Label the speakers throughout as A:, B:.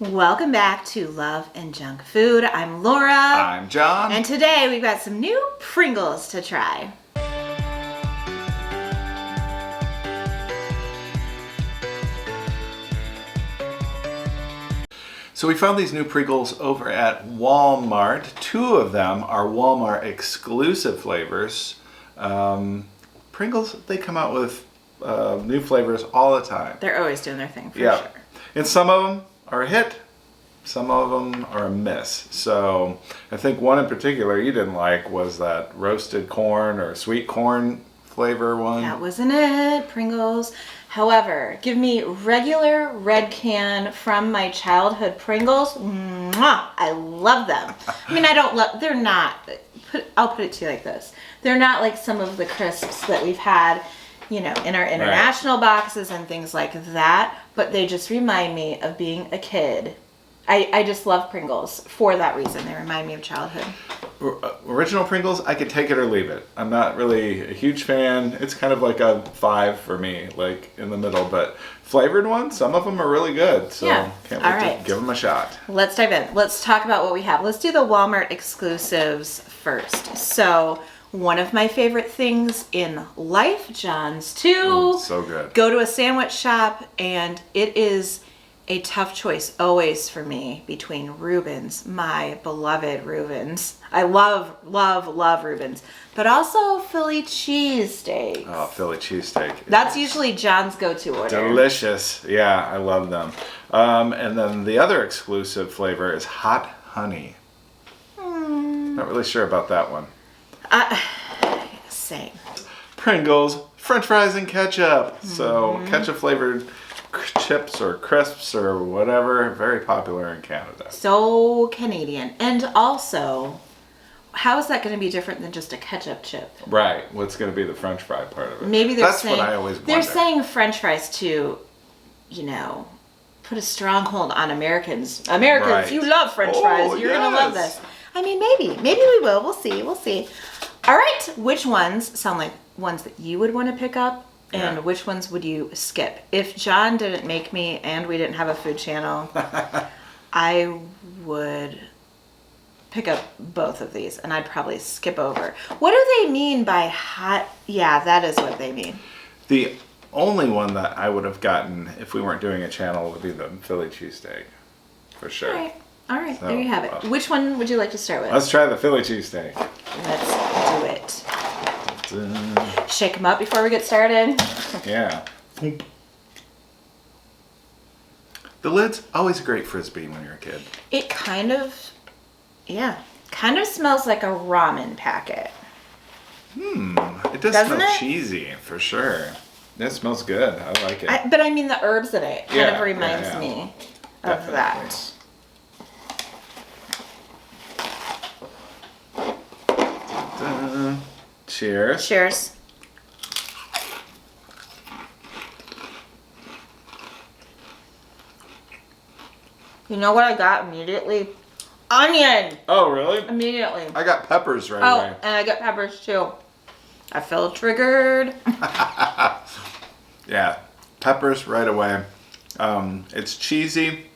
A: Welcome back to Love and Junk Food. I'm Laura.
B: I'm John.
A: And today we've got some new Pringles to try.
B: So we found these new Pringles over at Walmart. Two of them are Walmart exclusive flavors. Pringles, they come out with new flavors all the time.
A: They're always doing their thing for sure.
B: And some of them are a hit, some of them are a miss. So I think one in particular you didn't like was that roasted corn or sweet corn flavor one.
A: That wasn't it, Pringles. However, give me regular red can from my childhood Pringles. Mwah! I love them. I mean, they're not, I'll put it to you like this. They're not like some of the crisps that we've had, you know, in our international boxes and things like that. But they just remind me of being a kid. I just love Pringles for that reason. They remind me of childhood.
B: Original Pringles, I could take it or leave it. I'm not really a huge fan. It's kind of like a 5 for me, like in the middle. But flavored ones, some of them are really good. So can't wait to give them a shot.
A: Let's dive in. Let's talk about what we have. Let's do the Walmart exclusives first. So one of my favorite things in life, John's too.
B: So good.
A: Go to a sandwich shop and it is a tough choice always for me between Reuben's, my beloved Reuben's. I love, love, love Reuben's, but also Philly cheesesteaks.
B: Oh, Philly cheesesteak.
A: That's usually John's go-to order.
B: Delicious. Yeah, I love them. And then the other exclusive flavor is hot honey. Not really sure about that one.
A: Same.
B: Pringles, French fries, and ketchup. So ketchup flavored chips or crisps or whatever, very popular in Canada.
A: So Canadian. And also, how is that going to be different than just a ketchup chip?
B: Right. What's going to be the French fry part of it?
A: Maybe
B: That's what I always wonder.
A: They're saying French fries to, you know, put a stronghold on Americans. Americans, you love French fries. You're going to love this. I mean, maybe we will. We'll see. All right. Which ones sound like ones that you would want to pick up? And which ones would you skip? If John didn't make me and we didn't have a food channel, I would pick up both of these and I'd probably skip over. What do they mean by hot? Yeah, that is what they mean.
B: The only one that I would have gotten if we weren't doing a channel would be the Philly cheesesteak, for sure.
A: All right,
B: So,
A: there you have it. Which one would you like to start with?
B: Let's try the Philly cheesesteak.
A: Let's do it. Shake them up before we get started.
B: Yeah. The lid's always a great frisbee when you're a kid.
A: It kind of smells like a ramen packet.
B: It does smell cheesy, for sure. It smells good. I like it.
A: But I mean the herbs in it kind of reminds me of that.
B: Cheers.
A: Cheers. You know what I got immediately? Onion.
B: Oh, really?
A: Immediately.
B: I got peppers right away.
A: Oh, and I got peppers too. I feel triggered.
B: Yeah, peppers right away. It's cheesy.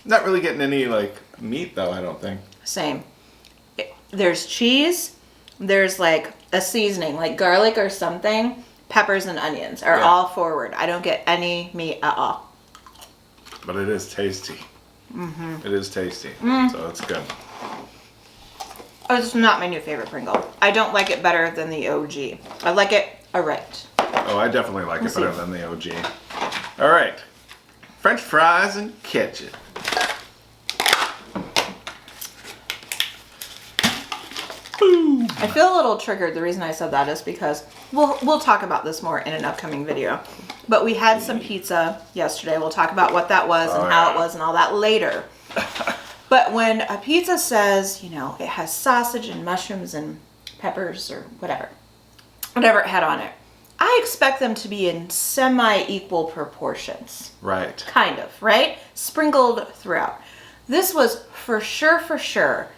B: Not really getting any like meat though, I don't think.
A: Same. There's cheese. There's like a seasoning, like garlic or something. Peppers and onions are all forward. I don't get any meat at all.
B: But it is tasty. It is tasty, so it's good.
A: It's not my new favorite Pringle. I don't like it better than the OG. I like it a right.
B: Oh, I definitely like it better than the OG. All right, French fries and ketchup. Boom.
A: I feel a little triggered. The reason I said that is because we'll talk about this more in an upcoming video. But we had some pizza yesterday. We'll talk about what that was and how it was and all that later. But when a pizza says, you know, it has sausage and mushrooms and peppers or whatever it had on it, I expect them to be in semi-equal proportions.
B: Right.
A: Kind of, right? Sprinkled throughout. This was for sure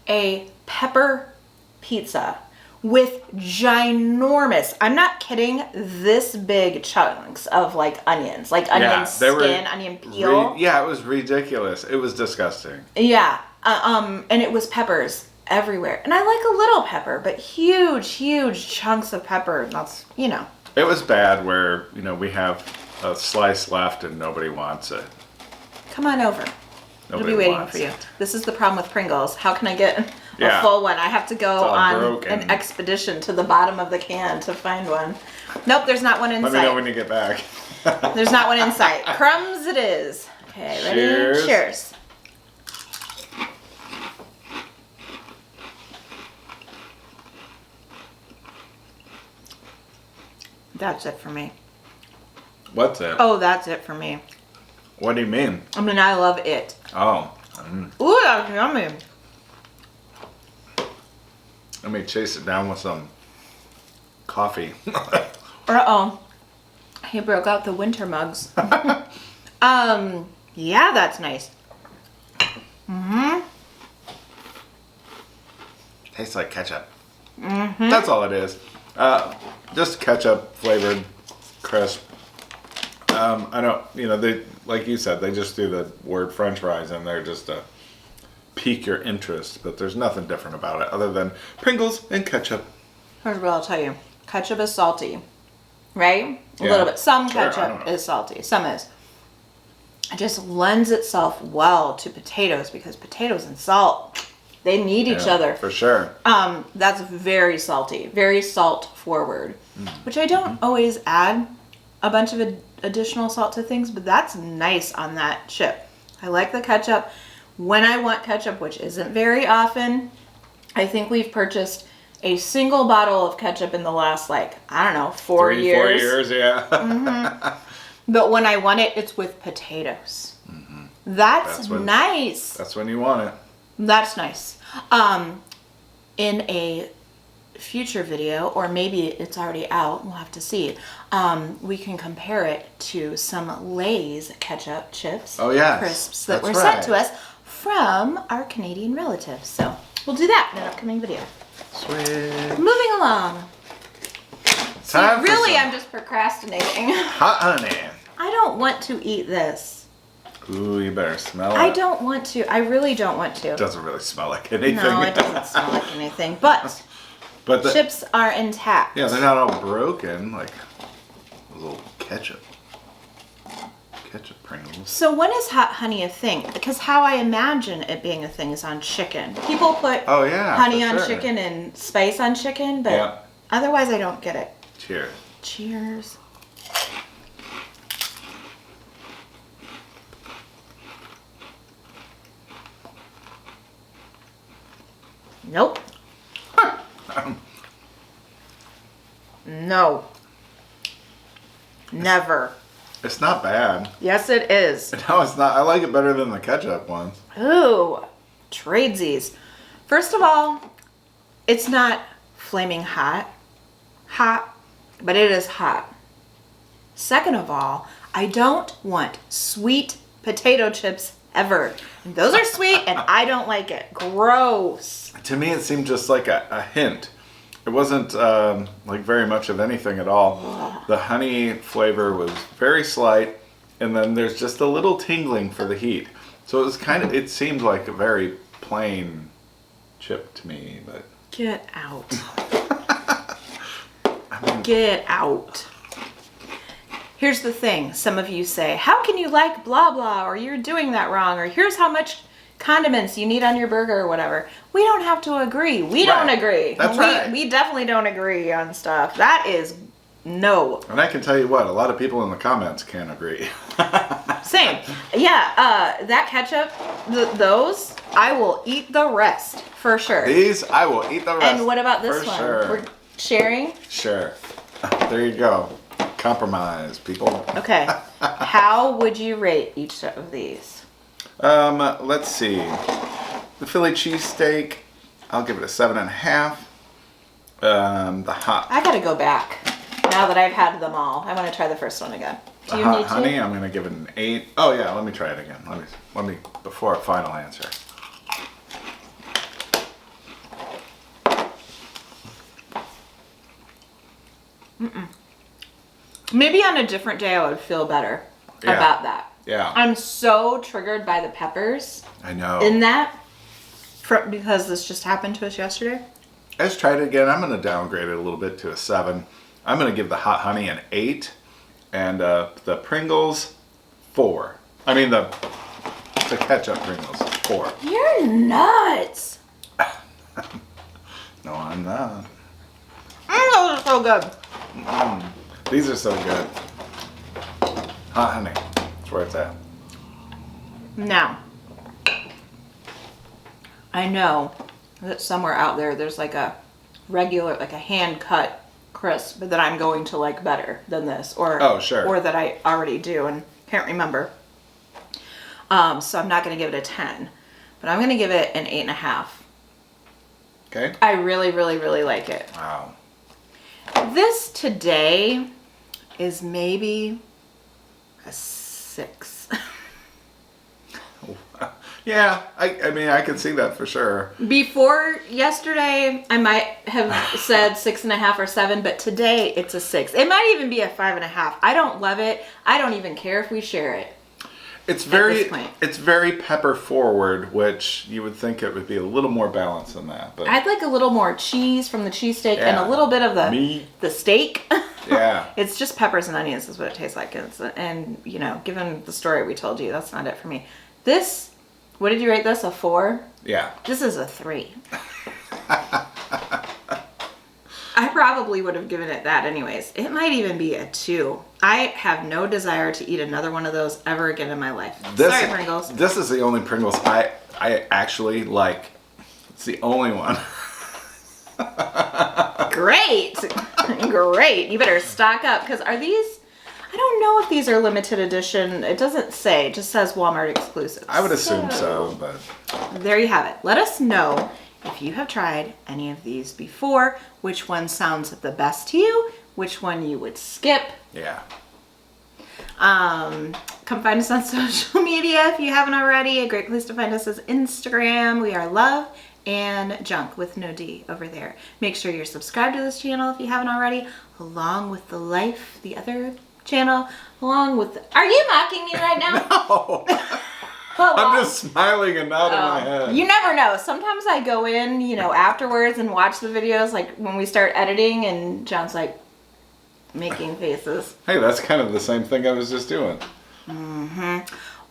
A: a pepper pizza with ginormous, I'm not kidding, this big chunks of like onions, like onion skin, onion peel.
B: Yeah, it was ridiculous. It was disgusting.
A: Yeah, and it was peppers everywhere. And I like a little pepper, but huge chunks of pepper. That's, you know.
B: It was bad where, you know, we have a slice left and nobody wants it.
A: Come on over. I'll be waiting for you. This is the problem with Pringles. How can I get a full one? I have to go on an expedition to the bottom of the can to find one. Nope, there's not one in sight.
B: Let me know when you get back.
A: There's not one in sight. Crumbs it is. Okay, ready?
B: Cheers.
A: Cheers. That's it for me.
B: What's it?
A: Oh, that's it for me.
B: What do you mean?
A: I mean, I love it.
B: Oh.
A: Ooh, that's yummy.
B: Let me chase it down with some coffee.
A: Uh-oh. He broke out the winter mugs. Yeah, that's nice. Mm-hmm.
B: Tastes like ketchup. Mm-hmm. That's all it is. Just ketchup flavored crisp. I don't, you know, they, like you said, they just do the word French fries in there just to pique your interest, but there's nothing different about it other than Pringles and ketchup.
A: Here's what I'll tell you. Ketchup is salty, right?
B: Yeah.
A: A little bit. Some ketchup is salty. Some is. It just lends itself well to potatoes because potatoes and salt, they need each other.
B: For sure.
A: That's very salty, very salt forward, which I don't always add a bunch of additional salt to things, but that's nice on that chip. I like the ketchup. When I want ketchup, which isn't very often, I think we've purchased a single bottle of ketchup in the last, like, I don't know, 4 years.
B: 4 years, yeah.
A: Mm-hmm. But when I want it, it's with potatoes. Mm-hmm. That's nice.
B: That's when you want it.
A: That's nice. In a future video, or maybe it's already out, we'll have to see, we can compare it to some Lay's ketchup chips.
B: Oh, yeah.
A: Crisps that were sent to us from our Canadian relatives. So we'll do that in an upcoming video.
B: Sweet.
A: Moving along.
B: Time
A: really, I'm just procrastinating.
B: Hot honey.
A: I don't want to eat this.
B: Ooh, you better smell it.
A: I don't want to. I really don't want to.
B: It doesn't really smell like anything.
A: No, it doesn't smell like anything. But the chips are intact.
B: Yeah, they're not all broken. Like a little ketchup. Ketchup Pringles.
A: So when is hot honey a thing? Because how I imagine it being a thing is on chicken. People put honey on chicken and spice on chicken, but otherwise I don't get it.
B: Cheers.
A: Cheers. Nope. No. Never.
B: It's not bad.
A: Yes, it is.
B: No, it's not. I like it better than the ketchup ones.
A: Ooh, tradesies. First of all, it's not flaming hot, but it is hot. Second of all, I don't want sweet potato chips ever. And those are sweet and I don't like it. Gross.
B: To me, it seemed just like a hint. It wasn't like very much of anything at all. The honey flavor was very slight, and then there's just a little tingling for the heat. So it was it seemed like a very plain chip to me, but...
A: Get out. Get out. Here's the thing. Some of you say, how can you like blah blah, or you're doing that wrong, or here's how much condiments you need on your burger or whatever. We don't have to agree. We don't agree.
B: That's right.
A: We definitely don't agree on stuff. That is no.
B: And I can tell you what, a lot of people in the comments can't agree.
A: Same. Yeah, that ketchup, those, I will eat the rest for sure.
B: These, I will eat the rest.
A: And what about this one?
B: Sure.
A: We're sharing?
B: Sure. There you go. Compromise, people.
A: Okay. How would you rate each of these?
B: Let's see. The Philly cheesesteak, I'll give it a 7.5. The hot.
A: I gotta go back now that I've had them all. I want to try the first one again. Do you
B: hot
A: need
B: honey,
A: to?
B: I'm gonna give it an 8. Oh yeah, let me try it again. Let me before a final answer.
A: Maybe on a different day I would feel better about that.
B: Yeah.
A: I'm so triggered by the peppers.
B: I know.
A: In that, because this just happened to us yesterday.
B: Let's try it again. I'm going to downgrade it a little bit to a 7. I'm going to give the hot honey an 8. And the Pringles, 4. I mean the ketchup Pringles, 4.
A: You're nuts.
B: No, I'm not.
A: Those are so good.
B: These are so good. Hot honey. That's where it's at.
A: Now, I know that somewhere out there there's like a regular, like a hand cut crisp that I'm going to like better than this, or or that I already do and can't remember. So I'm not going to give it a 10, but I'm going to give it an 8.5.
B: Okay.
A: I really, really, really like it.
B: Wow.
A: This today is maybe a 6.
B: Yeah, I mean, I can see that for sure.
A: Before yesterday, I might have said 6.5 or 7, but today it's a 6. It might even be a 5.5. I don't love it. I don't even care if we share it.
B: It's very pepper forward, which you would think it would be a little more balanced than that. But
A: I'd like a little more cheese from the cheesesteak and a little bit of the
B: meat,
A: the steak.
B: Yeah.
A: It's just peppers and onions is what it tastes like. And you know, given the story we told you, that's not it for me. This, what did you rate this? A 4?
B: Yeah.
A: This is a 3. I probably would have given it that anyways. It might even be a 2. I have no desire to eat another one of those ever again in my life. Sorry, Pringles.
B: This is the only Pringles I actually like. It's the only one.
A: Great. Great. You better stock up, because are these, I don't know if these are limited edition. It doesn't say. It just says Walmart exclusive.
B: I would assume so, but
A: there you have it. Let us know if you have tried any of these before, which one sounds the best to you, which one you would skip.
B: Yeah.
A: Come find us on social media if you haven't already. A great place to find us is Instagram. We are Love and Junk with no D over there. Make sure you're subscribed to this channel if you haven't already, along with the Life, the other channel, along with are you mocking me right now?
B: No. I'm just smiling and nodding my head.
A: You never know. Sometimes I go in, you know, afterwards and watch the videos, like when we start editing, and John's like making faces.
B: Hey, that's kind of the same thing I was just doing.
A: Mm-hmm.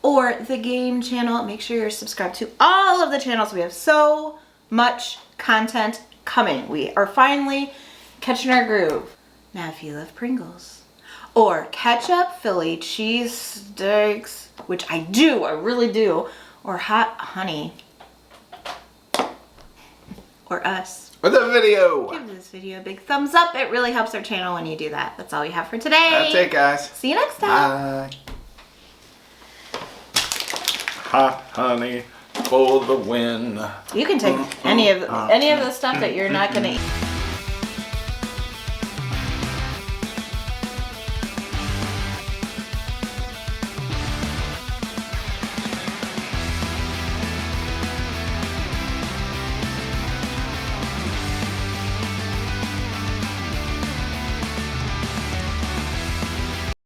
A: Or the game channel. Make sure you're subscribed to all of the channels. We have so much content coming. We are finally catching our groove. Now, if you love Pringles or ketchup Philly cheese steaks, which I do, I really do, or hot honey, or us,
B: or the video,
A: give this video a big thumbs up. It really helps our channel when you do that. That's all we have for today.
B: That's it, guys.
A: See you next time.
B: Bye. Hot honey for the win.
A: You can take any of the stuff that you're not gonna eat.